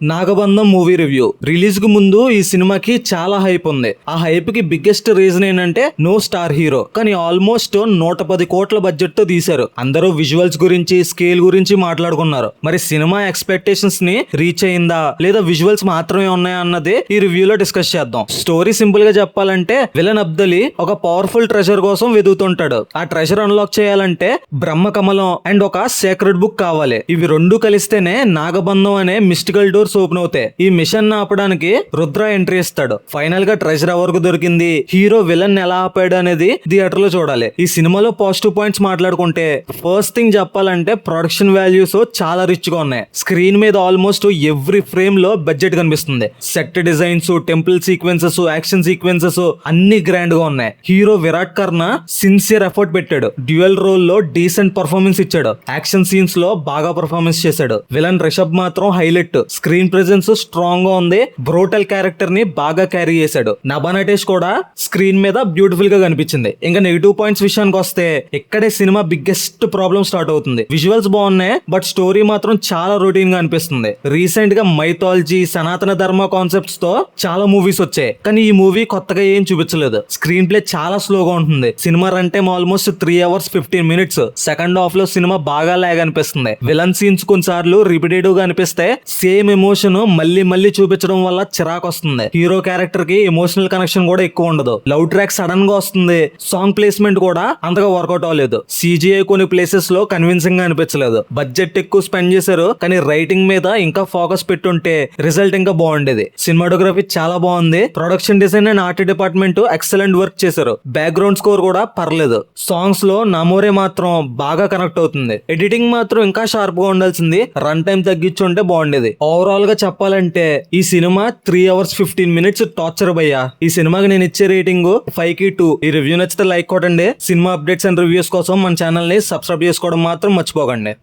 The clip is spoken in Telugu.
నాగబంధం మూవీ రివ్యూ రిలీజ్ కు ముందు ఈ సినిమాకి చాలా హైప్ ఉంది. ఆ హైప్ కి బిగ్గెస్ట్ రీజన్ ఏంటంటే నో స్టార్ హీరో, కానీ ఆల్మోస్ట్ 110 కోట్ల బడ్జెట్ తో తీశారు. అందరూ విజువల్స్ గురించి, స్కేల్ గురించి మాట్లాడుకున్నారు. మరి సినిమా ఎక్స్పెక్టేషన్స్ ని రీచ్ అయిందా లేదా విజువల్స్ మాత్రమే ఉన్నాయా అన్నది ఈ రివ్యూలో డిస్కస్ చేద్దాం. స్టోరీ సింపుల్ గా చెప్పాలంటే విలన్ అబ్దలి ఒక పవర్ఫుల్ ట్రెజర్ కోసం వెతుకుతుంటాడు. ఆ ట్రెజర్ అన్లాక్ చేయాలంటే బ్రహ్మ కమలం అండ్ ఒక సేక్రెడ్ బుక్ కావాలి. ఇవి రెండు కలిస్తేనే నాగబంధం అనే మిస్టికల్ డోర్ ఓపెన్ అవుతాయి. ఈ మిషన్ ఆపడానికి రుద్ర ఎంట్రీ ఇస్తాడు. ఫైనల్ గా ట్రెజర్ ఎవరికి దొరికింది, హీరో విలన్ ఎలా ఆపాడు అనేది థియేటర్ లో చూడాలి. ఈ సినిమాలో పాజిటివ్ పాయింట్స్ మాట్లాడుకుంటే ఫస్ట్ థింగ్ చెప్పాలంటే ప్రొడక్షన్ వాల్యూస్ చాలా రిచ్ గా ఉన్నాయి. స్క్రీన్ మీద ఆల్మోస్ట్ ఎవ్రీ ఫ్రేమ్ లో బడ్జెట్ కనిపిస్తుంది. Set designs, temple sequences, action sequences అన్ని గ్రాండ్ గా ఉన్నాయి. హీరో విరాట్ కర్ణ సిన్సియర్ ఎఫర్ట్ పెట్టాడు. డ్యూయల్ రోల్ లో డీసెంట్ పర్ఫార్మెన్స్ ఇచ్చాడు. యాక్షన్ సీన్స్ లో బాగా పర్ఫార్మెన్స్ చేశాడు. విలన్ రిషబ్ మాత్రం హైలైట్. స్క్రీన్ ప్రెజెన్స్ స్ట్రాంగ్ గా ఉంది. బ్రోటల్ క్యారెక్టర్ ని బాగా క్యారీ చేశాడు. నభానటేష్ కూడా స్క్రీన్ మీద బ్యూటిఫుల్ గా కనిపించింది. ఇంకా నెగిటివ్ పాయింట్స్ విషయానికి వస్తే ఇక్కడే సినిమా బిగ్గెస్ట్ ప్రాబ్లం స్టార్ట్ అవుతుంది. విజువల్స్ బాగున్నాయి, బట్ స్టోరీ మాత్రం చాలా రొటీన్ గా అనిపిస్తుంది. రీసెంట్ గా మైథాలజీ, సనాతన ధర్మ కాన్సెప్ట్స్ తో చాలా మూవీస్ వచ్చాయి, కానీ ఈ మూవీ కొత్తగా ఏం చూపించలేదు. స్క్రీన్ ప్లే చాలా స్లోగా ఉంటుంది. Cinema run time almost 3 hours 15 minutes. Second half లో సినిమా బాగా లాగ్ అనిపిస్తుంది. విలన్ సీన్స్ కొన్నిసార్లు రిపిటేటివ్ గా అనిపిస్తే సేమ్ ఎమోషన్ మళ్ళీ మళ్ళీ చూపించడం వల్ల చిరాకు వస్తుంది. హీరో క్యారెక్టర్ కి ఎమోషనల్ కనెక్షన్ కూడా ఎక్కువ ఉండదు. లవ్ ట్రాక్ సడన్ గా వస్తుంది. సాంగ్ ప్లేస్మెంట్ కూడా అంతగా వర్కౌట్ అవ్వలేదు. CGI కొన్ని ప్లేసెస్ లో కన్విన్సింగ్ గా అనిపించలేదు. బడ్జెట్ ఎక్కువ స్పెండ్ చేశారు, కానీ రైటింగ్ మీద ఇంకా ఫోకస్ పెట్టుంటే రిజల్ట్ ఇంకా బాగుండేది. సినిమాటోగ్రఫీ చాలా బాగుంది. Production design and art department excellent work చేశారు. బ్యాక్గ్రౌండ్ స్కోర్ కూడా పర్లేదు. సాంగ్స్ లో నమోరే మాత్రం బాగా కనెక్ట్ అవుతుంది. ఎడిటింగ్ మాత్రం ఇంకా షార్ప్ గా ఉండాల్సింది. రన్ టైం తగ్గించుంటే బాగుండేది. ఓవరాల్ గా చెప్పాలంటే ఈ సినిమా 3 hours 15 minutes టార్చర్ భయ్యా. ఈ సినిమాకి నేను ఇచ్చే రేటింగ్ 5/2. ఈ రివ్యూ నచ్చితే లైక్ కొట్టండి. సినిమా అప్డేట్స్ అండ్ రివ్యూస్ కోసం మన ఛానల్ ని సబ్స్క్రైబ్ చేసుకోవడం మాత్రం మర్చిపోకండి.